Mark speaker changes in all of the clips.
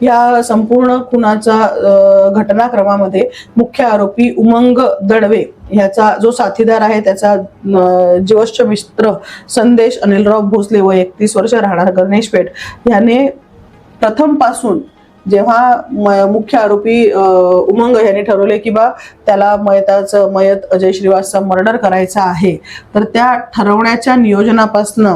Speaker 1: या संपूर्ण खुनाचा घटनाक्रमामध्ये मुख्य आरोपी उमंग दडवे ह्याचा जो साथीदार आहे त्याचा जीवश्च मित्र संदेश अनिलराव भोसले वय 31 वर्ष राहणार गणेश पेठ याने प्रथम पासून जेव्हा मुख्य आरोपी उमंग यांनी ठरवले की बा त्याला मयत अजय श्रीवास्तव मर्डर करायचा आहे, तर त्या ठरवण्याच्या नियोजनापासून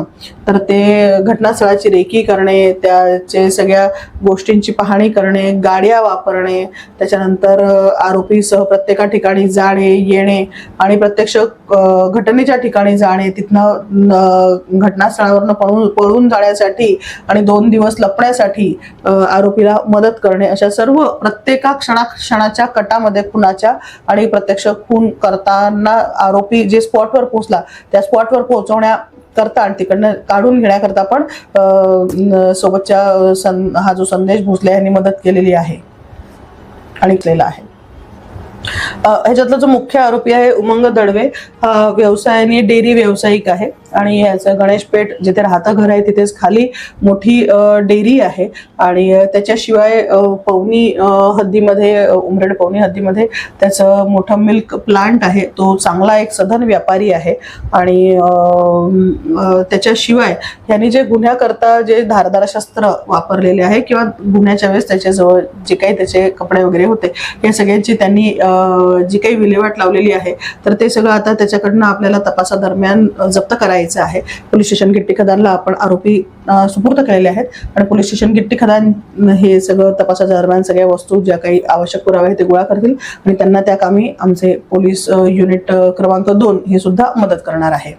Speaker 1: तर ते घटनास्थळाची रेकी करणे, त्याचे सगळ्या गोष्टींची पाहणी करणे, गाड्या वापरणे, त्याच्यानंतर आरोपीसह प्रत्येका ठिकाणी जाणे येणे आणि प्रत्यक्ष घटनेच्या ठिकाणी जाणे, तिथनं घटनास्थळावरनं पळून जाण्यासाठी आणि 2 दिवस लपण्यासाठी आरोपीला मदत करणे, अशा सर्व प्रत्येका क्षणाच्या कटामध्ये खुनाच्या आणि प्रत्यक्ष खून करताना आरोपी जे स्पॉटवर पोहोचला त्या स्पॉटवर पोहोचवण्या करता आणि तिकडनं काढून घेण्याकरता पण सोबतच्या हा जो संदेश भोसले यांनी मदत केलेली आहे आणि केलेला आहे. ह्याच्यातला जो मुख्य आरोपी आहे उमंग दडवे हा व्यवसायाने डेअरी व्यावसायिक आहे आणि याचं गणेश पेठ जिथे राहतं घर आहे तिथेच खाली मोठी डेअरी आहे आणि त्याच्याशिवाय पवनी हद्दीमध्ये उमरेड पवनी हद्दीमध्ये त्याचं मोठं मिल्क प्लांट आहे. तो चांगला एक सधन व्यापारी आहे आणि त्याच्याशिवाय यांनी जे गुन्ह्याकरता जे धारदार शस्त्र वापरलेले आहे किंवा गुन्ह्याच्या वेळेस त्याच्याजवळ जे काही त्याचे कपडे वगैरे होते या सगळ्यांची त्यांनी जी काही विल्हेवाट लावलेली आहे तर ते सगळं आता त्याच्याकडनं आपल्याला तपासादरम्यान जप्त करायचं आहे. पोलीस स्टेशन गिट्टी खदानला आपण आरोपी सुपूर्द केलेले आहेत आणि पोलीस स्टेशन गिट्टी खदान हे सगळं तपासाच्या दरम्यान सगळ्या वस्तू ज्या काही आवश्यक पुरावे आहेत ते गोळा करतील आणि त्यांना त्या कामी आमचे पोलीस युनिट क्रमांक 2 हे सुद्धा मदत करणार आहे.